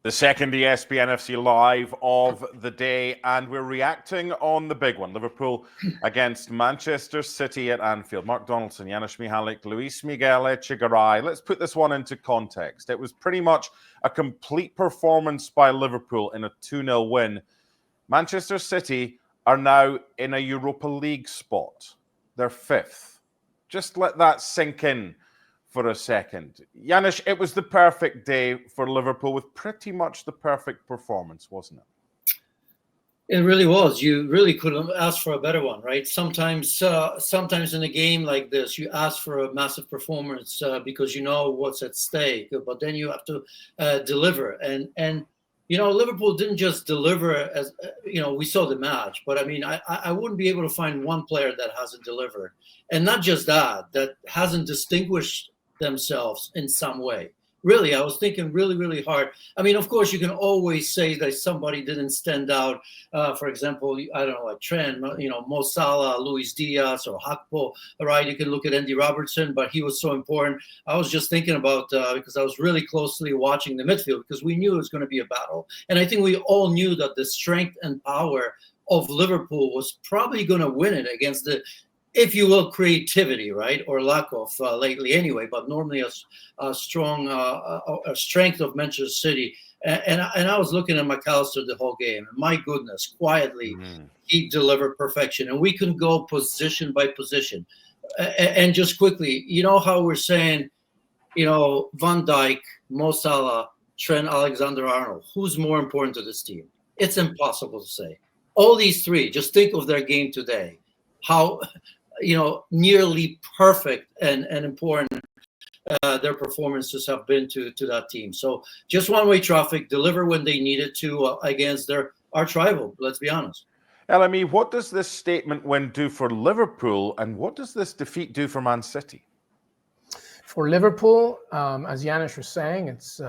The second ESPN FC Live of the day, and we're reacting on the big one. Liverpool against Manchester City at Anfield. Mark Donaldson, Janusz Mihalik, Luis Miguel Echegaray. Let's put this one into context. It was pretty much a complete performance by Liverpool in a 2-0 win. Manchester City are now in a Europa League spot. They're fifth. Just let that sink in for a second. Janusz, it was the perfect day for Liverpool with pretty much the perfect performance, wasn't it? It really was. You really couldn't ask for a better one, right? Sometimes in a game like this, you ask for a massive performance because you know what's at stake, but then you have to deliver. And you know, Liverpool didn't just deliver as we saw the match, but I mean, I wouldn't be able to find one player that hasn't delivered, and not just that hasn't distinguished themselves in some way. Really, I was thinking really hard. I mean, of course, you can always say that somebody didn't stand out. For example, I don't know, like Trent, Mo Salah, Luis Diaz, or Hakpo, right? You can look at Andy Robertson, but he was so important. I was just thinking about, because I was really closely watching the midfield, because we knew it was going to be a battle. And I think we all knew that the strength and power of Liverpool was probably going to win it against the, if you will, creativity, right, or lack of lately anyway, but normally a strong a strength of Manchester City. And I was looking at McAllister the whole game. And my goodness, quietly, he delivered perfection. And we can go position by position. And just quickly, you know how we're saying, Van Dijk, Mo Salah, Trent Alexander-Arnold, who's more important to this team? It's impossible to say. All these three, just think of their game today. How nearly perfect and important their performances have been to that team. So just one-way traffic, deliver when they needed to against their arch rival, let's be honest. LME, what does this statement win do for Liverpool, and what does this defeat do for Man City? For Liverpool, as Janusz was saying, it's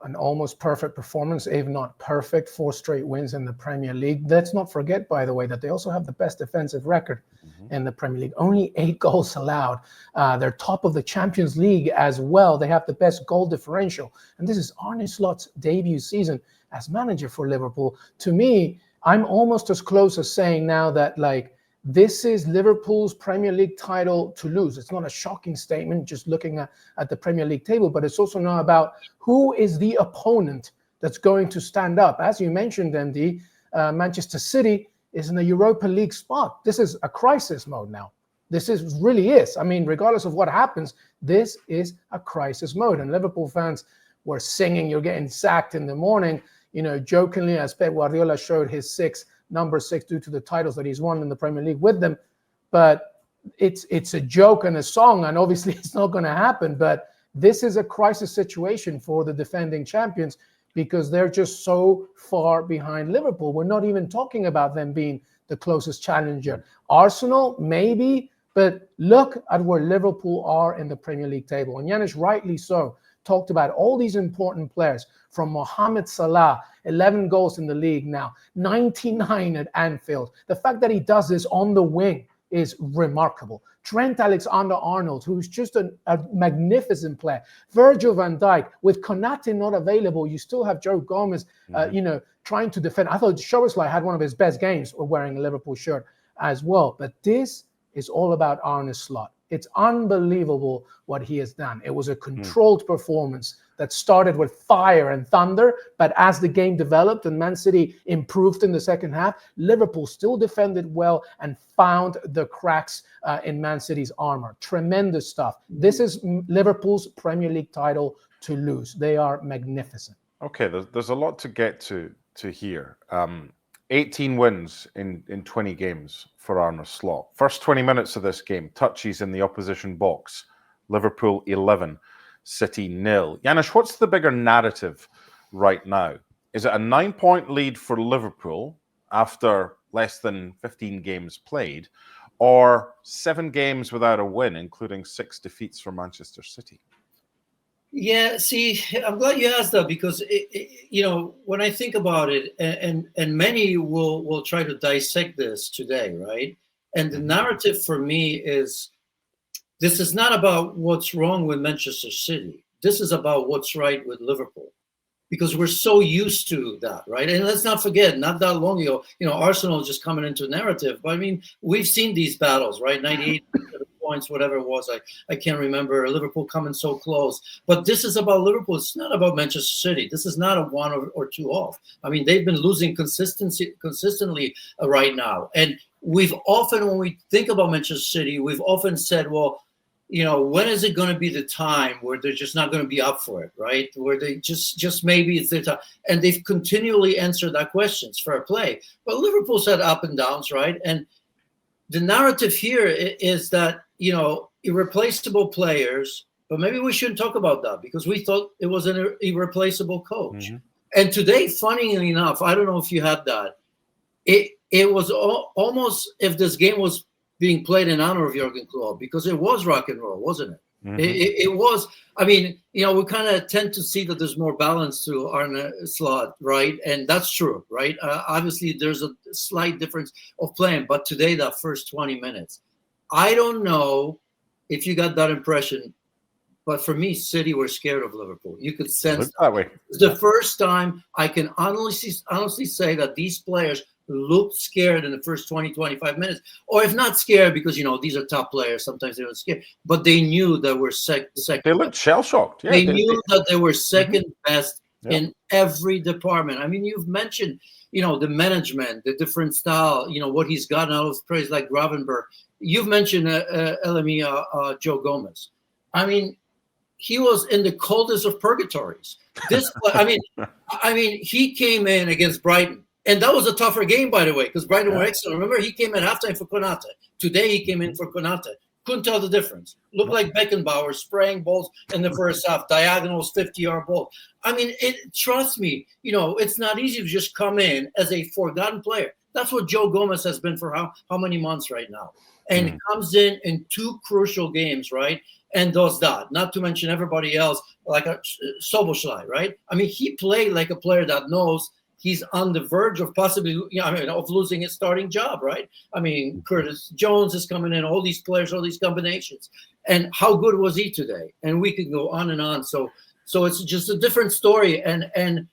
an almost perfect performance, if not perfect, 4 straight wins in the Premier League. Let's not forget, by the way, that they also have the best defensive record in the Premier League. Only 8 goals allowed. They're top of the Champions League as well. They have the best goal differential. And this is Arne Slot's debut season as manager for Liverpool. To me, I'm almost as close as saying now that, this is Liverpool's Premier League title to lose. It's not a shocking statement just looking at the Premier League table, but it's also now about who is the opponent that's going to stand up. As you mentioned, MD, Manchester City is in the Europa League spot. This is a crisis mode now. This really is. I mean, regardless of what happens, this is a crisis mode. And Liverpool fans were singing, "You're getting sacked" in the morning, jokingly, as Pep Guardiola showed his number 6 due to the titles that he's won in the Premier League with them. But it's a joke and a song, and obviously it's not going to happen. But this is a crisis situation for the defending champions because they're just so far behind Liverpool. We're not even talking about them being the closest challenger. Arsenal, maybe, but look at where Liverpool are in the Premier League table. And Janusz, rightly so, talked about all these important players, from Mohamed Salah, 11 goals in the league now, 99 at Anfield. The fact that he does this on the wing is remarkable. Trent Alexander-Arnold, who's just a magnificent player. Virgil van Dijk, with Konate not available, you still have Joe Gomez, trying to defend. I thought Szoboszlai had one of his best games wearing a Liverpool shirt as well. But this is all about Arne Slot. It's unbelievable what he has done. It was a controlled performance that started with fire and thunder, but as the game developed and Man City improved in the second half, Liverpool still defended well and found the cracks in Man City's armor. Tremendous stuff. This is Liverpool's Premier League title to lose. They are magnificent. Okay, there's a lot to get to here. 18 wins in 20 games for Arne Slot. First 20 minutes of this game, touches in the opposition box. Liverpool 11, City 0. Janusz, what's the bigger narrative right now? Is it a 9-point lead for Liverpool after less than 15 games played, or 7 games without a win, including 6 defeats for Manchester City? Yeah, see, I'm glad you asked that because, when I think about it, and many will try to dissect this today, right? And the narrative for me is, this is not about what's wrong with Manchester City. This is about what's right with Liverpool. because we're so used to that, right? And let's not forget, not that long ago, Arsenal is just coming into narrative. But I mean, we've seen these battles, right? 98 points, whatever it was. I can't remember. Liverpool coming so close. But this is about Liverpool. It's not about Manchester City. This is not a 1 or 2 off. I mean, they've been losing consistently right now. And we've often, when we think about Manchester City, we've often said, well, when is it going to be the time where they're just not going to be up for it, right? Where they just maybe it's their time. And they've continually answered that question. It's fair play. But Liverpool's had up and downs, right? And the narrative here is that, irreplaceable players, but maybe we shouldn't talk about that because we thought it was an irreplaceable coach. Mm-hmm. And today, funnily enough, I don't know if you had that. It was almost if this game was being played in honor of Jurgen Klopp, because it was rock and roll, wasn't it? Mm-hmm. It was. I mean, we kind of tend to see that there's more balance to Arne Slot, right? And that's true, right? Obviously, there's a slight difference of playing, but today, that first 20 minutes, I don't know if you got that impression, but for me, City were scared of Liverpool. You could sense that way. It's the first time I can honestly say that these players looked scared in the first 20, 25 minutes. Or if not scared, because, these are top players. Sometimes they were scared. But they knew that we're second. They looked shell-shocked. Yeah, they knew that they were second best in every department. I mean, you've mentioned, the management, the different style, what he's gotten out of praise like Gravenberg. You've mentioned LME, Joe Gomez. I mean, he was in the coldest of purgatories. I mean, he came in against Brighton. And that was a tougher game, by the way, because Brighton were excellent. Remember, he came in halftime for Konate. Today, he came in for Konate. Couldn't tell the difference. Looked like Beckenbauer spraying balls in the first half, diagonals, 50-yard balls. I mean, trust me, it's not easy to just come in as a forgotten player. That's what Joe Gomez has been for how many months right now. And comes in 2 crucial games, right? And does that. Not to mention everybody else, like a Soboslai, right? I mean, he played like a player that knows he's on the verge of possibly, of losing his starting job, right? I mean, Curtis Jones is coming in, all these players, all these combinations. And how good was he today? And we could go on and on. So it's just a different story. And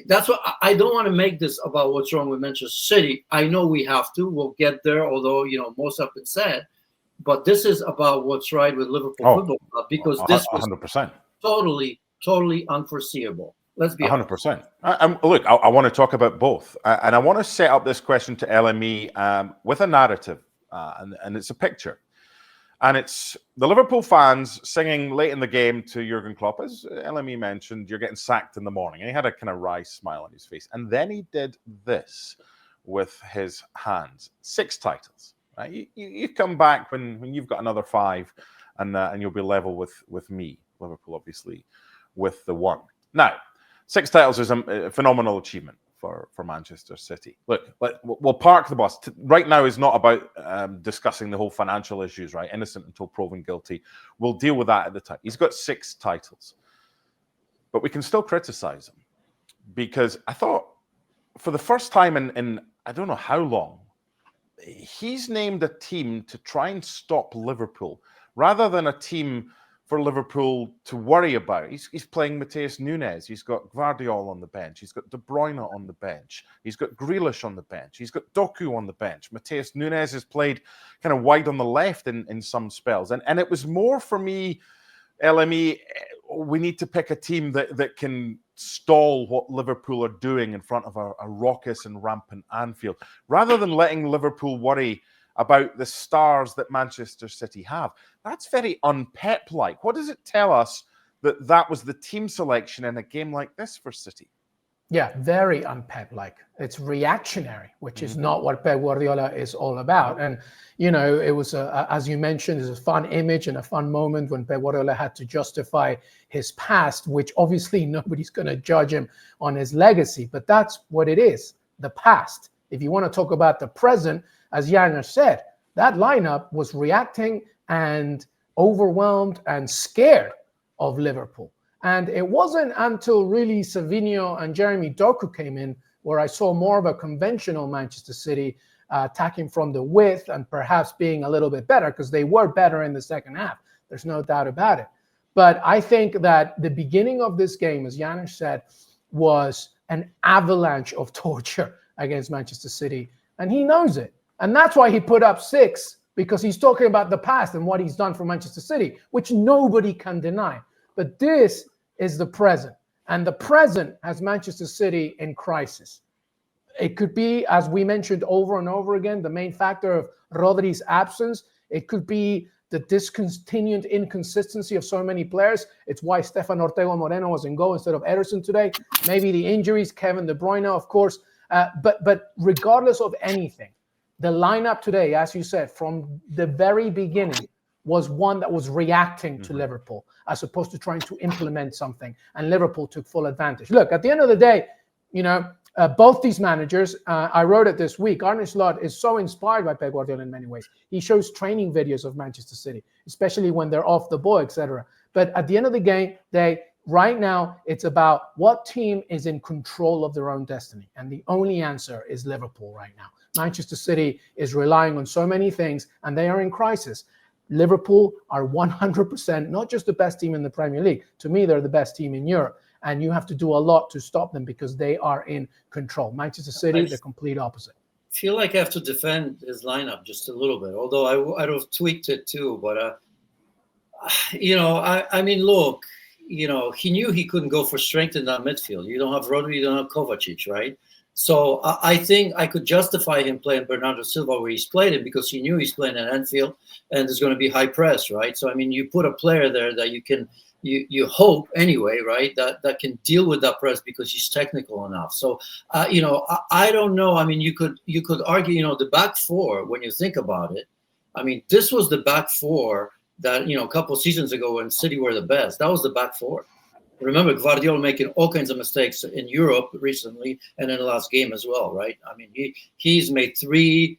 that's what I don't want to make this about what's wrong with Manchester City. I know we have to. We'll get there, although, most have been said. But this is about what's right with Liverpool Football Club, because this was 100%. totally unforeseeable. Let's be 100%. Look, I want to talk about both. And I want to set up this question to LME with a narrative. And it's a picture. And it's the Liverpool fans singing late in the game to Jurgen Klopp. As LME mentioned, you're getting sacked in the morning. And he had a kind of wry smile on his face. And then he did this with his hands. 6 titles. Right? You come back when you've got another 5 and you'll be level with me, Liverpool, obviously, with the 1. Now, 6 titles is a phenomenal achievement for Manchester City. Look, we'll park the bus. Right now is not about discussing the whole financial issues, right? Innocent until proven guilty. We'll deal with that at the time. He's got 6 titles. But we can still criticize him, because I thought for the first time in I don't know how long, he's named a team to try and stop Liverpool rather than a team for Liverpool to worry about. He's playing Matheus Nunes. He's got Guardiola on the bench. He's got De Bruyne on the bench. He's got Grealish on the bench. He's got Doku on the bench. Matheus Nunes has played kind of wide on the left in some spells. And it was more for me, LME, we need to pick a team that can stall what Liverpool are doing in front of a raucous and rampant Anfield, rather than letting Liverpool worry about the stars that Manchester City have. That's very un-Pep-like. What does it tell us that was the team selection in a game like this for City? Yeah, very un-Pep-like. It's reactionary, which is not what Pep Guardiola is all about. And, it was, as you mentioned, it's a fun image and a fun moment when Pep Guardiola had to justify his past, which obviously nobody's going to judge him on his legacy. But that's what it is, the past. If you want to talk about the present, as Janos said, that lineup was reacting and overwhelmed and scared of Liverpool. And it wasn't until really Savinho and Jeremy Doku came in where I saw more of a conventional Manchester City attacking from the width and perhaps being a little bit better, because they were better in the second half. There's no doubt about it. But I think that the beginning of this game, as Janusz said, was an avalanche of torture against Manchester City. And he knows it. And that's why he put up 6, because he's talking about the past and what he's done for Manchester City, which nobody can deny. But this is the present. And the present has Manchester City in crisis. It could be, as we mentioned over and over again, the main factor of Rodri's absence. It could be the discontinued inconsistency of so many players. It's why Stefan Ortega Moreno was in goal instead of Ederson today. Maybe the injuries, Kevin De Bruyne, of course. But regardless of anything, the lineup today, as you said, from the very beginning, was one that was reacting to Liverpool as opposed to trying to implement something. And Liverpool took full advantage. Look, at the end of the day, both these managers, I wrote it this week, Arne Slot is so inspired by Pep Guardiola in many ways. He shows training videos of Manchester City, especially when they're off the ball, etc. But at the end of the game, right now, it's about what team is in control of their own destiny. And the only answer is Liverpool right now. Manchester City is relying on so many things, and they are in crisis. Liverpool are 100% not just the best team in the Premier League. To me, they're the best team in Europe. And you have to do a lot to stop them because they are in control. Manchester City, the complete opposite. I feel like I have to defend his lineup just a little bit, although I'd have tweaked it too. But, I mean, look, he knew he couldn't go for strength in that midfield. You don't have Rodri, you don't have Kovacic, right? So I think I could justify him playing Bernardo Silva where he's played it because he knew he's playing at Anfield and there's going to be high press, right? So, I mean, you put a player there that you hope anyway, right, that can deal with that press because he's technical enough. So, I don't know. I mean, you could argue, the back four, when you think about it, I mean, this was the back four that, a couple of seasons ago when City were the best. That was the back four. Remember Guardiola making all kinds of mistakes in Europe recently and in the last game as well, right? I mean, he's made 3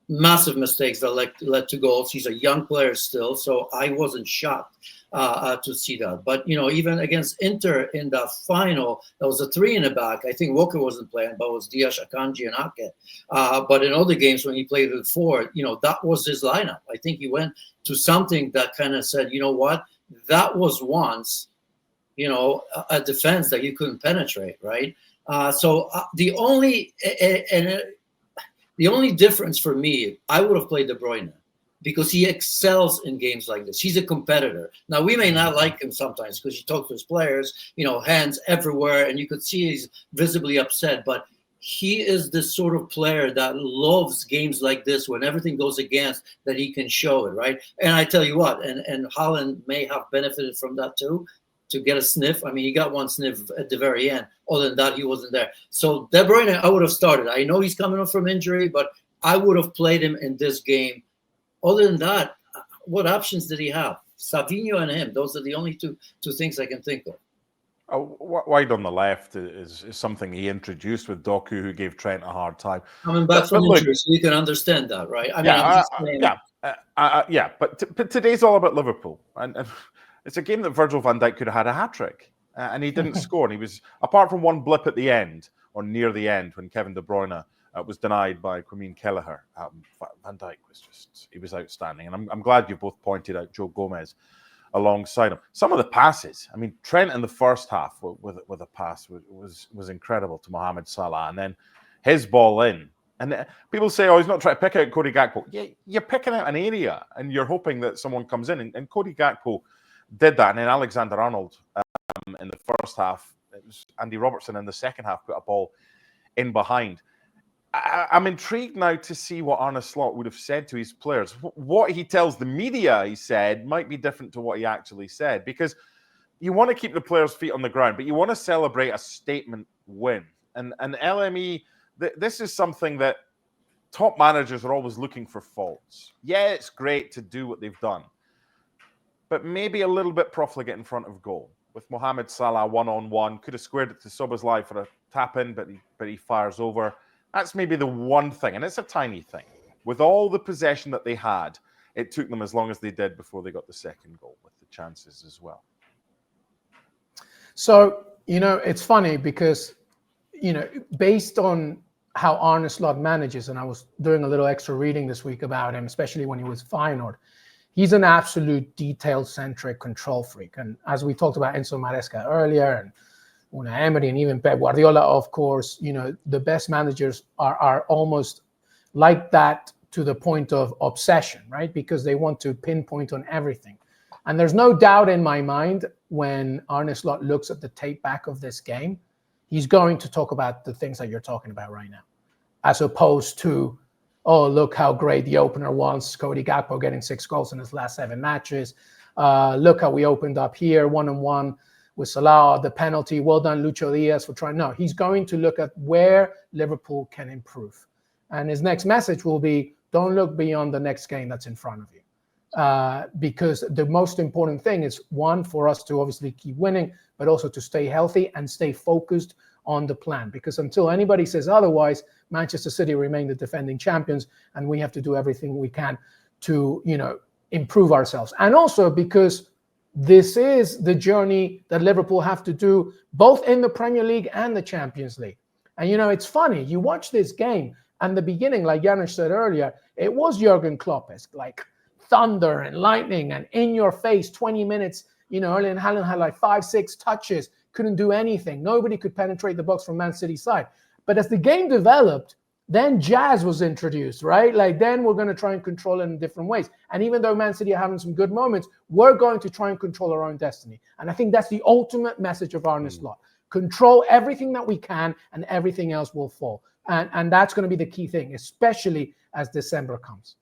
massive mistakes that led to goals. He's a young player still, so I wasn't shocked to see that. But, even against Inter in the final, that was a 3 in the back. I think Walker wasn't playing, but it was Diaz, Akanji, and Ake. But in other games when he played with 4, that was his lineup. I think he went to something that kind of said, you know what, that was once, a defense that you couldn't penetrate, right? So the only difference for me, I would have played De Bruyne because he excels in games like this. He's a competitor. Now, we may not like him sometimes because you talk to his players, hands everywhere, and you could see he's visibly upset. But he is the sort of player that loves games like this when everything goes against, that he can show it, right? And I tell you what, and Haaland may have benefited from that too, to get a sniff. I mean, he got one sniff at the very end. Other than that, he wasn't there. So De Bruyne, I would have started. I know he's coming up from injury, but I would have played him in this game. Other than that, what options did he have? Savinho and him. Those are the only two things I can think of. Wide on the left is something he introduced with Doku, who gave Trent a hard time. Coming back from injury, so you can understand that, right? I mean, but today's all about Liverpool. And it's a game that Virgil van Dijk could have had a hat-trick, and he didn't score. And he was, apart from one blip at the end, or near the end, when Kevin De Bruyne was denied by Kwame Kelleher, Van Dijk he was outstanding. And I'm glad you both pointed out Joe Gomez alongside him. Some of the passes, I mean, Trent in the first half with a pass was incredible to Mohamed Salah, and then his ball in. And people say, he's not trying to pick out Cody Gakpo. Yeah, you're picking out an area, and you're hoping that someone comes in. And Cody Gakpo did that, and then Alexander-Arnold in the first half. It was Andy Robertson in the second half put a ball in behind. I'm intrigued now to see what Arne Slot would have said to his players. What he tells the media he said might be different to what he actually said, because you want to keep the players' feet on the ground, but you want to celebrate a statement win. And LME, this is something that top managers are always looking for faults. Yeah, it's great to do what they've done, but maybe a little bit profligate in front of goal. With Mohamed Salah one-on-one, could have squared it to Szoboszlai for a tap-in, but he fires over. That's maybe the one thing, and it's a tiny thing. With all the possession that they had, it took them as long as they did before they got the second goal, with the chances as well. So, it's funny because, based on how Arne Slot manages, and I was doing a little extra reading this week about him, especially when he was Feyenoord, he's an absolute detail-centric control freak. And as we talked about Enzo Maresca earlier, and Unai Emery, and even Pep Guardiola, of course, you know, the best managers are almost like that to the point of obsession, right? Because they want to pinpoint on everything. And there's no doubt in my mind when Arne Slot looks at the tape back of this game, he's going to talk about the things that you're talking about right now, as opposed to, oh, look how great the opener was, Cody Gakpo getting 6 goals in his last 7 matches. Look how we opened up here, 1-on-1 with Salah, the penalty. Well done, Lucho Diaz, for trying. No, he's going to look at where Liverpool can improve. And his next message will be, don't look beyond the next game that's in front of you. Because the most important thing is, one, for us to obviously keep winning, but also to stay healthy and stay focused on the plan. Because until anybody says otherwise, Manchester City remain the defending champions, and we have to do everything we can to, you know, improve ourselves. And also because this is the journey that Liverpool have to do both in the Premier League and the Champions League. And, you know, it's funny, you watch this game, and the beginning, like Janusz said earlier, it was Jurgen Klopp-esque, like thunder and lightning and in your face, 20 minutes, you know, Erling Haaland had like 5-6 touches, couldn't do anything. Nobody could penetrate the box from Man City's side. But as the game developed, then jazz was introduced, right? Like, then we're going to try and control it in different ways. And even though Man City are having some good moments, we're going to try and control our own destiny. And I think that's the ultimate message of Arne Slot. Control everything that we can, and everything else will fall. And that's going to be the key thing, especially as December comes.